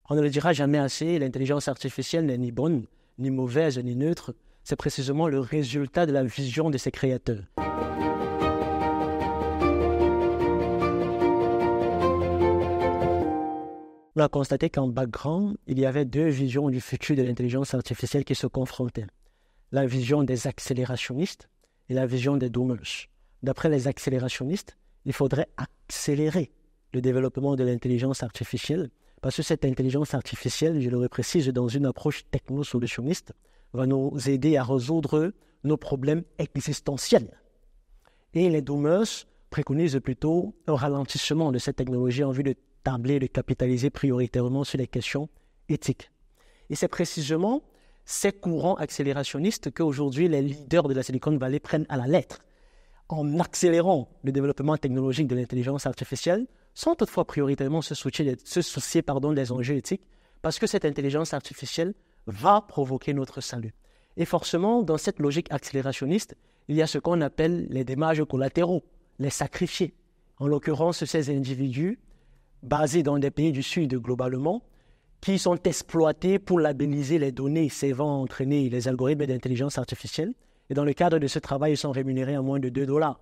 On ne le dira jamais assez, l'intelligence artificielle n'est ni bonne, ni mauvaise, ni neutre. C'est précisément le résultat de la vision de ses créateurs. On a constaté qu'en background, il y avait deux visions du futur de l'intelligence artificielle qui se confrontaient. La vision des accélérationnistes et la vision des doomers. D'après les accélérationnistes, il faudrait accélérer le développement de l'intelligence artificielle parce que cette intelligence artificielle, je le reprécise, dans une approche techno-solutionniste, va nous aider à résoudre nos problèmes existentiels. Et les doomers préconisent plutôt un ralentissement de cette technologie en vue de tabler, de capitaliser prioritairement sur les questions éthiques. Et c'est précisément ces courants accélérationnistes qu'aujourd'hui les leaders de la Silicon Valley prennent à la lettre. En accélérant le développement technologique de l'intelligence artificielle, sans toutefois prioritairement se soucier des enjeux éthiques, parce que cette intelligence artificielle va provoquer notre salut. Et forcément, dans cette logique accélérationniste, il y a ce qu'on appelle les dommages collatéraux, les sacrifiés. En l'occurrence, ces individus basés dans des pays du Sud globalement, qui sont exploités pour labelliser les données servant à entraîner les algorithmes d'intelligence artificielle. Et dans le cadre de ce travail, ils sont rémunérés à moins de $2.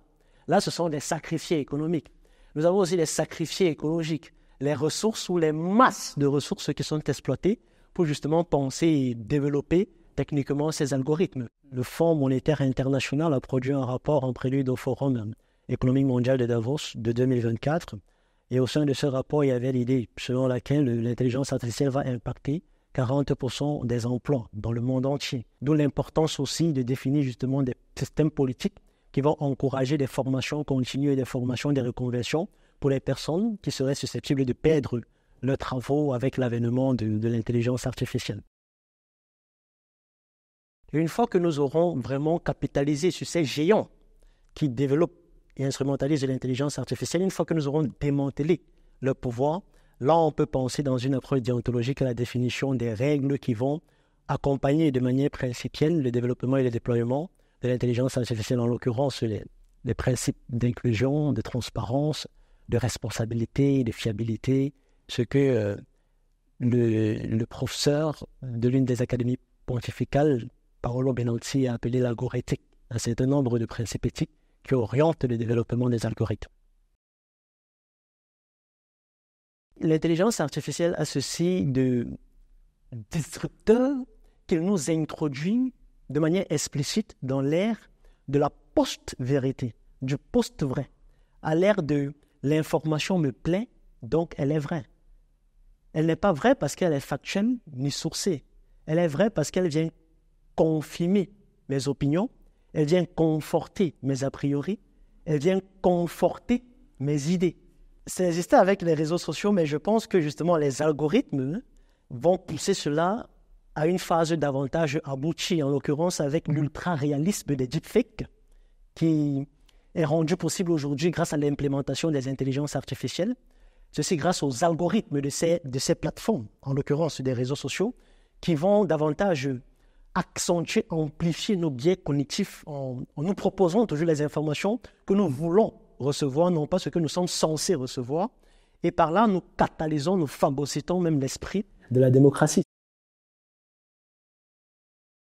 Là, ce sont des sacrifiés économiques. Nous avons aussi les sacrifiés écologiques, les ressources ou les masses de ressources qui sont exploitées pour justement penser et développer techniquement ces algorithmes. Le Fonds monétaire international a produit un rapport en prélude au Forum économique mondial de Davos de 2024. Et au sein de ce rapport, il y avait l'idée selon laquelle l'intelligence artificielle va impacter 40% des emplois dans le monde entier. D'où l'importance aussi de définir justement des systèmes politiques qui vont encourager des formations continues et des formations de reconversion pour les personnes qui seraient susceptibles de perdre leurs travaux avec l'avènement de l'intelligence artificielle. Et une fois que nous aurons vraiment capitalisé sur ces géants qui développent et instrumentalisent l'intelligence artificielle, une fois que nous aurons démantelé leur pouvoir, là on peut penser dans une approche déontologique à la définition des règles qui vont accompagner de manière principielle le développement et le déploiement de l'intelligence artificielle, en l'occurrence les principes d'inclusion, de transparence, de responsabilité, de fiabilité, ce que le professeur de l'une des académies pontificales, Paolo Benozzi, a appelé l'agoréthique, un certain nombre de principes éthiques qui orientent le développement des algorithmes. L'intelligence artificielle a ceci de disrupteur qu'il nous introduit de manière explicite dans l'ère de la post-vérité, du post-vrai, à l'ère de l'information me plaît, donc elle est vraie. Elle n'est pas vraie parce qu'elle est factuelle ni sourcée. Elle est vraie parce qu'elle vient confirmer mes opinions, elle vient conforter mes a priori, elle vient conforter mes idées. C'est existé avec les réseaux sociaux, mais je pense que justement les algorithmes vont pousser cela à une phase davantage aboutie, en l'occurrence avec l'ultra-réalisme des deepfakes, qui est rendu possible aujourd'hui grâce à l'implémentation des intelligences artificielles. Ceci grâce aux algorithmes de ces plateformes, en l'occurrence des réseaux sociaux, qui vont davantage accentuer, amplifier nos biais cognitifs en nous proposant toujours les informations que nous voulons recevoir, non pas ce que nous sommes censés recevoir. Et par là, nous catalysons, nous phagocytons même l'esprit de la démocratie.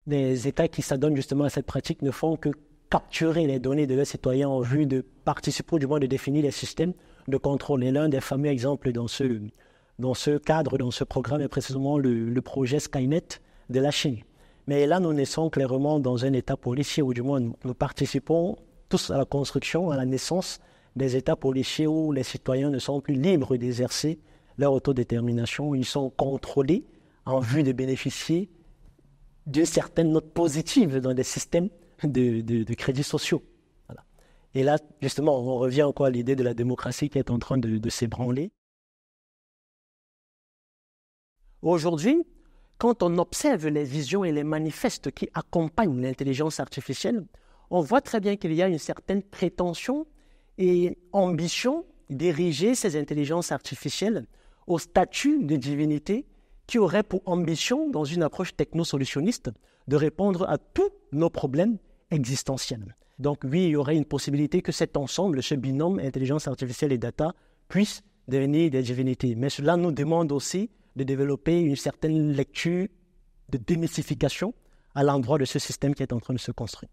Les États qui s'adonnent justement à cette pratique ne font que capturer les données de leurs citoyens en vue de participer, du moins de définir les systèmes de contrôle. Et l'un des fameux exemples dans ce cadre, dans ce programme, est précisément le projet Skynet de la Chine. Mais là, nous naissons clairement dans un État policier, ou du moins nous participons tous à la construction, à la naissance des États policiers où les citoyens ne sont plus libres d'exercer leur autodétermination. Ils sont contrôlés en vue de bénéficier d'une certaine note positive dans des systèmes de crédits sociaux. Voilà. Et là, justement, on revient encore à l'idée de la démocratie qui est en train de s'ébranler. Aujourd'hui, quand on observe les visions et les manifestes qui accompagnent l'intelligence artificielle, on voit très bien qu'il y a une certaine prétention et ambition d'ériger ces intelligences artificielles au statut de divinité qui aurait pour ambition, dans une approche techno-solutionniste, de répondre à tous nos problèmes existentiels. Donc oui, il y aurait une possibilité que cet ensemble, ce binôme intelligence artificielle et data, puisse devenir des divinités. Mais cela nous demande aussi de développer une certaine lecture de démystification à l'endroit de ce système qui est en train de se construire.